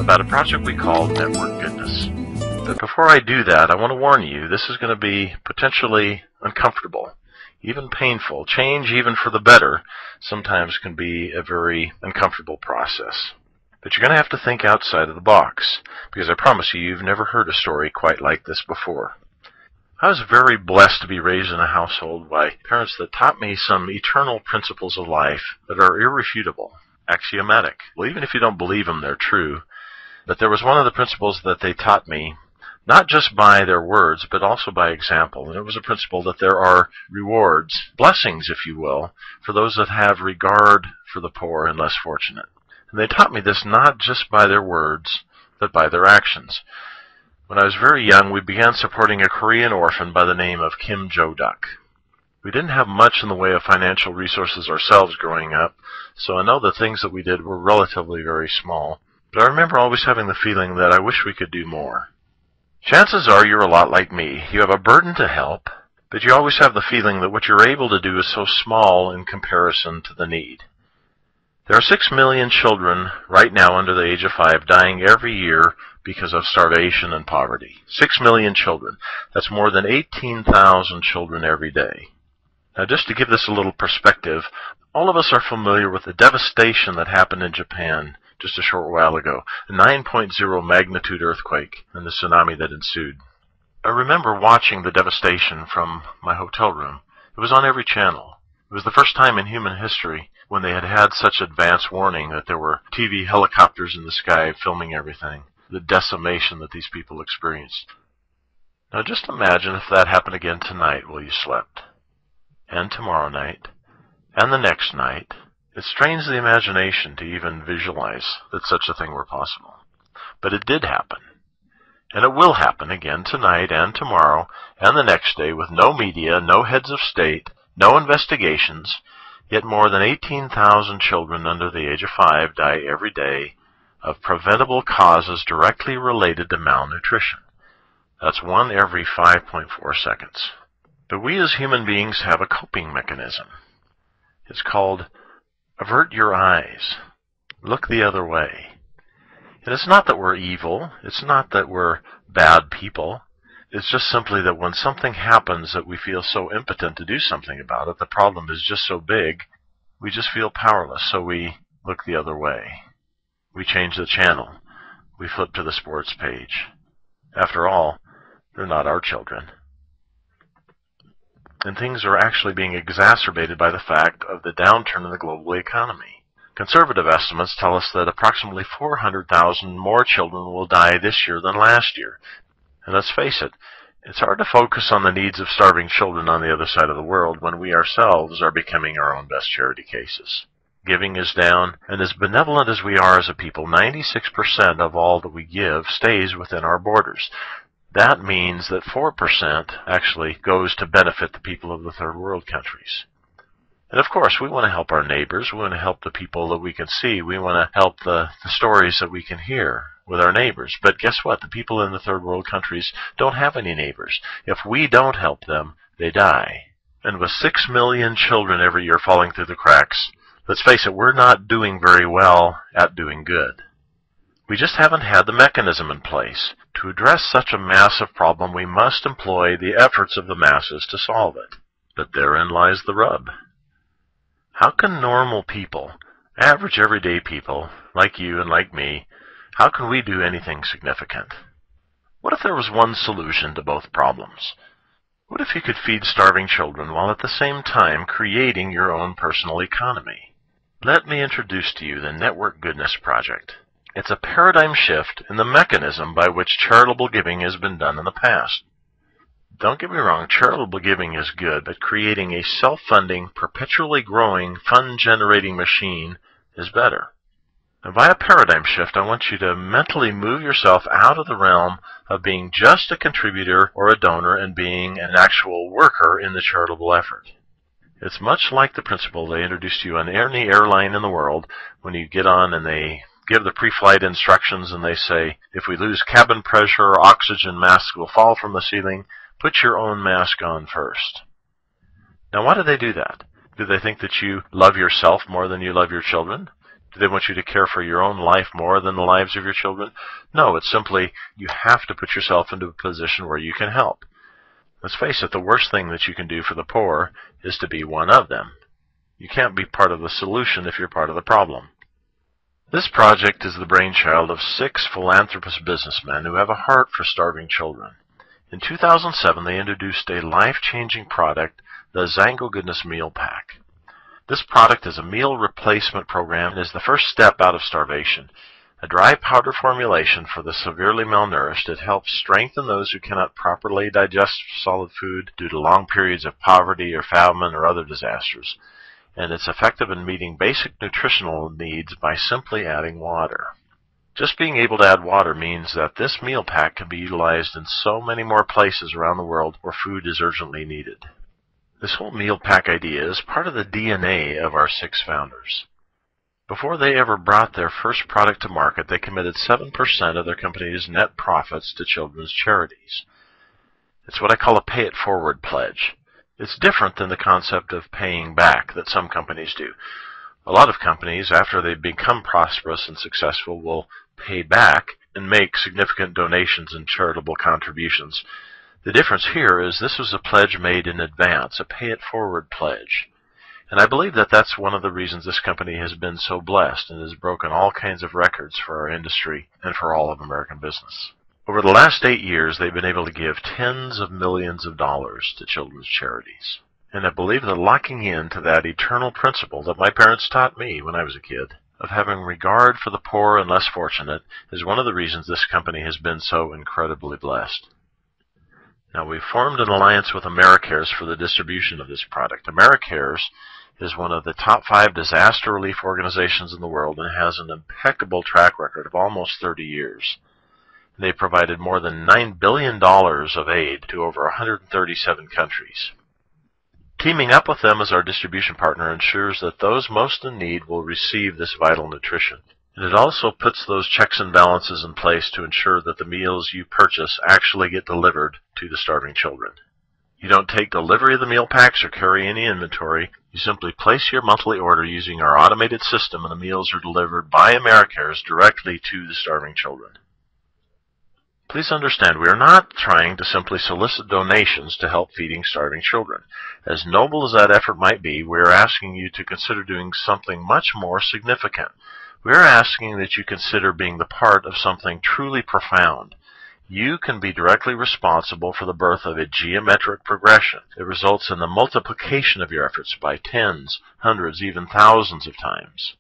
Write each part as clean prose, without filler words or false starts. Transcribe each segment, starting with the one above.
about a project we call Network Goodness. But before I do that, I want to warn you, this is going to be potentially uncomfortable, even painful. Change, even for the better, sometimes can be a very uncomfortable process. But you're going to have to think outside of the box, because I promise you, you've never heard a story quite like this before. I was very blessed to be raised in a household by parents that taught me some eternal principles of life that are irrefutable, axiomatic. Well, even if you don't believe them, they're true. But there was one of the principles that they taught me, not just by their words, but also by example. And it was a principle that there are rewards, blessings, if you will, for those that have regard for the poor and less fortunate. And they taught me this not just by their words, but by their actions. When I was very young, we began supporting a Korean orphan by the name of Kim Jo-duk. We didn't have much in the way of financial resources ourselves growing up, so I know the things that we did were relatively very small. But I remember always having the feeling that I wish we could do more. Chances are you're a lot like me. You have a burden to help, but you always have the feeling that what you're able to do is so small in comparison to the need. There are 6 million children right now under the age of 5 dying every year because of starvation and poverty. 6 million children. That's more than 18,000 children every day. Now, just to give this a little perspective, all of us are familiar with the devastation that happened in Japan just a short while ago, a 9.0 magnitude earthquake and the tsunami that ensued. I remember watching the devastation from my hotel room. It was on every channel. It was the first time in human history when they had had such advance warning that there were TV helicopters in the sky filming everything, the decimation that these people experienced. Now just imagine if that happened again tonight while you slept, and tomorrow night, and the next night. It strains the imagination to even visualize that such a thing were possible. But it did happen. And it will happen again tonight and tomorrow and the next day with no media, no heads of state, no investigations, yet more than 18,000 children under the age of 5 die every day of preventable causes directly related to malnutrition. That's 1 every 5.4 seconds. But we as human beings have a coping mechanism. It's called avert your eyes. Look the other way. And it's not that we're evil. It's not that we're bad people. It's just simply that when something happens that we feel so impotent to do something about it, the problem is just so big, we just feel powerless, so we look the other way. We change the channel. We flip to the sports page. After all, they're not our children. And things are actually being exacerbated by the fact of the downturn in the global economy. Conservative estimates tell us that approximately 400,000 more children will die this year than last year. And let's face it, it's hard to focus on the needs of starving children on the other side of the world when we ourselves are becoming our own best charity cases. Giving is down, and as benevolent as we are as a people, 96% of all that we give stays within our borders. That means that 4% actually goes to benefit the people of the third world countries. And of course, we want to help our neighbors. We want to help the people that we can see. We want to help the stories that we can hear with our neighbors. But guess what? The people in the third world countries don't have any neighbors. If we don't help them, they die. And with 6 million children every year falling through the cracks, let's face it, we're not doing very well at doing good. We just haven't had the mechanism in place. To address such a massive problem, we must employ the efforts of the masses to solve it. But therein lies the rub. How can normal people, average everyday people, like you and like me, how can we do anything significant? What if there was one solution to both problems? What if you could feed starving children while at the same time creating your own personal economy? Let me introduce to you the Network Goodness Project. It's a paradigm shift in the mechanism by which charitable giving has been done in the past. Don't get me wrong, charitable giving is good, but creating a self-funding, perpetually growing, fund-generating machine is better. And by a paradigm shift, I want you to mentally move yourself out of the realm of being just a contributor or a donor and being an actual worker in the charitable effort. It's much like the principle they introduced to you on any airline in the world when you get on and they give the pre-flight instructions and they say, if we lose cabin pressure, oxygen masks will fall from the ceiling. Put your own mask on first. Now, why do they do that? Do they think that you love yourself more than you love your children? Do they want you to care for your own life more than the lives of your children? No, it's simply you have to put yourself into a position where you can help. Let's face it, the worst thing that you can do for the poor is to be one of them. You can't be part of the solution if you're part of the problem. This project is the brainchild of 6 philanthropist businessmen who have a heart for starving children. In 2007, they introduced a life-changing product, the Zango Goodness Meal Pack. This product is a meal replacement program and is the first step out of starvation. A dry powder formulation for the severely malnourished, it helps strengthen those who cannot properly digest solid food due to long periods of poverty or famine or other disasters. And it's effective in meeting basic nutritional needs by simply adding water. Just being able to add water means that this meal pack can be utilized in so many more places around the world where food is urgently needed. This whole meal pack idea is part of the DNA of our 6 founders. Before they ever brought their first product to market, they committed 7% of their company's net profits to children's charities. It's what I call a pay-it-forward pledge. It's different than the concept of paying back that some companies do. A lot of companies, after they become prosperous and successful, will pay back and make significant donations and charitable contributions. The difference here is this was a pledge made in advance, a pay-it-forward pledge. And I believe that that's one of the reasons this company has been so blessed and has broken all kinds of records for our industry and for all of American business. Over the last 8 years, they've been able to give tens of millions of dollars to children's charities. And I believe that locking into that eternal principle that my parents taught me when I was a kid, of having regard for the poor and less fortunate, is one of the reasons this company has been so incredibly blessed. Now, we've formed an alliance with AmeriCares for the distribution of this product. AmeriCares is one of the top 5 disaster relief organizations in the world and has an impeccable track record of almost 30 years. They provided more than $9 billion of aid to over 137 countries. Teaming up with them as our distribution partner ensures that those most in need will receive this vital nutrition. And it also puts those checks and balances in place to ensure that the meals you purchase actually get delivered to the starving children. You don't take delivery of the meal packs or carry any inventory. You simply place your monthly order using our automated system, and the meals are delivered by AmeriCares directly to the starving children. Please understand, we are not trying to simply solicit donations to help feeding starving children. As noble as that effort might be, we are asking you to consider doing something much more significant. We are asking that you consider being the part of something truly profound. You can be directly responsible for the birth of a geometric progression that results in the multiplication of your efforts by tens, hundreds, even thousands of times.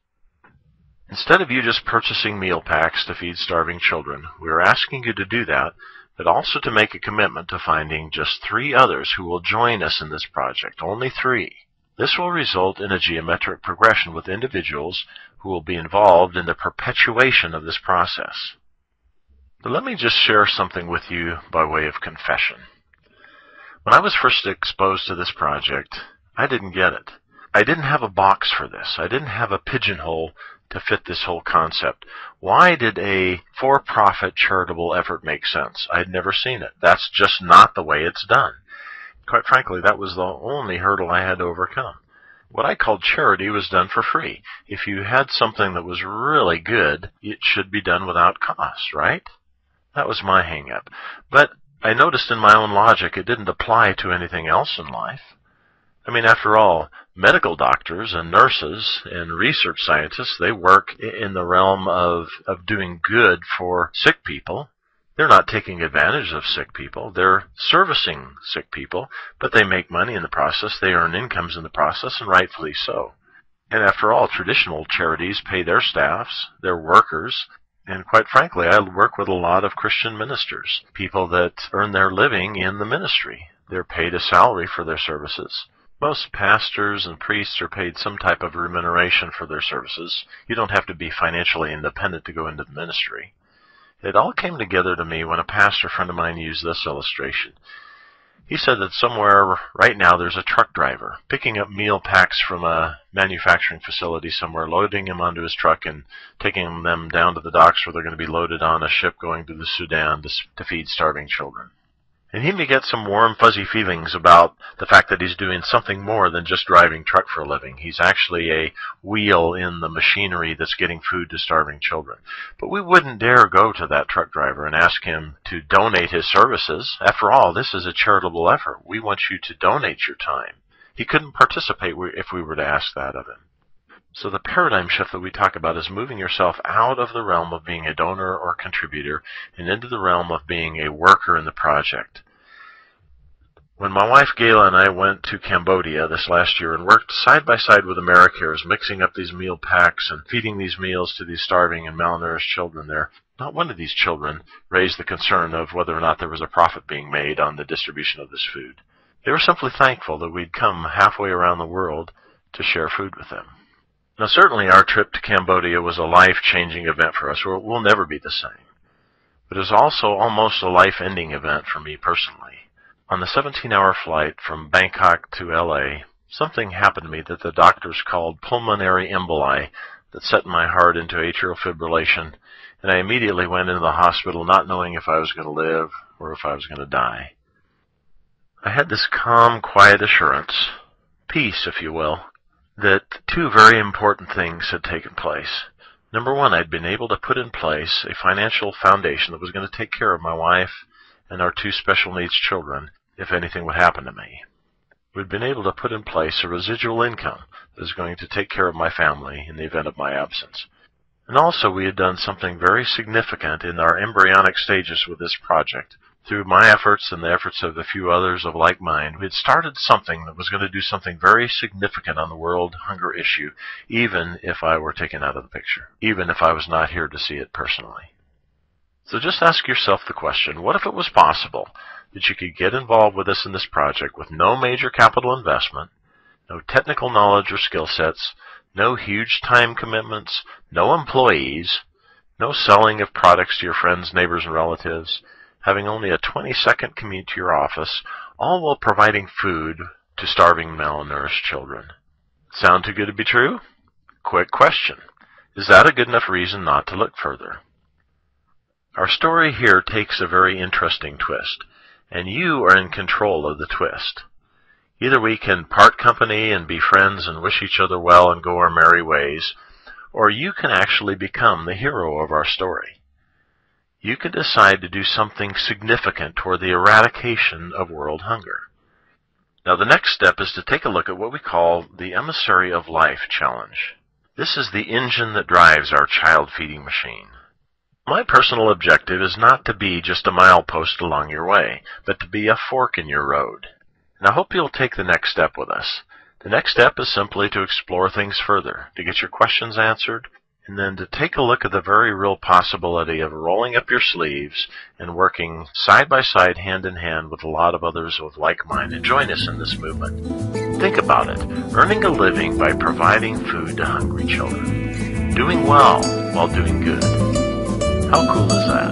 Instead of you just purchasing meal packs to feed starving children, we are asking you to do that, but also to make a commitment to finding just 3 others who will join us in this project, only 3. This will result in a geometric progression with individuals who will be involved in the perpetuation of this process. But let me just share something with you by way of confession. When I was first exposed to this project, I didn't get it. I didn't have a box for this. I didn't have a pigeonhole to fit this whole concept. Why did a for-profit charitable effort make sense? I had never seen it. That's just not the way it's done. Quite frankly, that was the only hurdle I had to overcome. What I called charity was done for free. If you had something that was really good, it should be done without cost, right? That was my hang-up. But I noticed in my own logic it didn't apply to anything else in life. I mean, after all, medical doctors and nurses and research scientists, they work in the realm of doing good for sick people. They're not taking advantage of sick people. They're servicing sick people, but they make money in the process. They earn incomes in the process, and rightfully so. And after all, traditional charities pay their staffs, their workers, and quite frankly, I work with a lot of Christian ministers, people that earn their living in the ministry. They're paid a salary for their services. Most pastors and priests are paid some type of remuneration for their services. You don't have to be financially independent to go into the ministry. It all came together to me when a pastor friend of mine used this illustration. He said that somewhere right now there's a truck driver picking up meal packs from a manufacturing facility somewhere, loading them onto his truck and taking them down to the docks where they're going to be loaded on a ship going to the Sudan to feed starving children. And he may get some warm, fuzzy feelings about the fact that he's doing something more than just driving truck for a living. He's actually a wheel in the machinery that's getting food to starving children. But we wouldn't dare go to that truck driver and ask him to donate his services. After all, this is a charitable effort. We want you to donate your time. He couldn't participate if we were to ask that of him. So the paradigm shift that we talk about is moving yourself out of the realm of being a donor or contributor and into the realm of being a worker in the project. When my wife Gayla and I went to Cambodia this last year and worked side by side with AmeriCares, mixing up these meal packs and feeding these meals to these starving and malnourished children there, not one of these children raised the concern of whether or not there was a profit being made on the distribution of this food. They were simply thankful that we'd come halfway around the world to share food with them. Now, certainly our trip to Cambodia was a life-changing event for us, or it will never be the same. But it was also almost a life-ending event for me personally. On the 17-hour flight from Bangkok to L.A., something happened to me that the doctors called pulmonary emboli that set my heart into atrial fibrillation, and I immediately went into the hospital not knowing if I was going to live or if I was going to die. I had this calm, quiet assurance, peace, if you will, that two very important things had taken place. Number one, I'd been able to put in place a financial foundation that was going to take care of my wife and our two special needs children if anything would happen to me. We'd been able to put in place a residual income that was going to take care of my family in the event of my absence. And also we had done something very significant in our embryonic stages with this project. Through my efforts and the efforts of a few others of like mind, we had started something that was going to do something very significant on the world hunger issue, even if I were taken out of the picture, even if I was not here to see it personally. So just ask yourself the question, what if it was possible that you could get involved with us in this project with no major capital investment, no technical knowledge or skill sets, no huge time commitments, no employees, no selling of products to your friends, neighbors, and relatives, having only a 20-second commute to your office, all while providing food to starving, malnourished children. Sound too good to be true? Quick question. Is that a good enough reason not to look further? Our story here takes a very interesting twist, and you are in control of the twist. Either we can part company and be friends and wish each other well and go our merry ways, or you can actually become the hero of our story. You can decide to do something significant toward the eradication of world hunger. Now, the next step is to take a look at what we call the Emissary of Life Challenge. This is the engine that drives our child-feeding machine. My personal objective is not to be just a milepost along your way, but to be a fork in your road. And I hope you'll take the next step with us. The next step is simply to explore things further, to get your questions answered, and then to take a look at the very real possibility of rolling up your sleeves and working side by side, hand in hand with a lot of others with like mind, and join us in this movement. Think about it. Earning a living by providing food to hungry children. Doing well while doing good. How cool is that?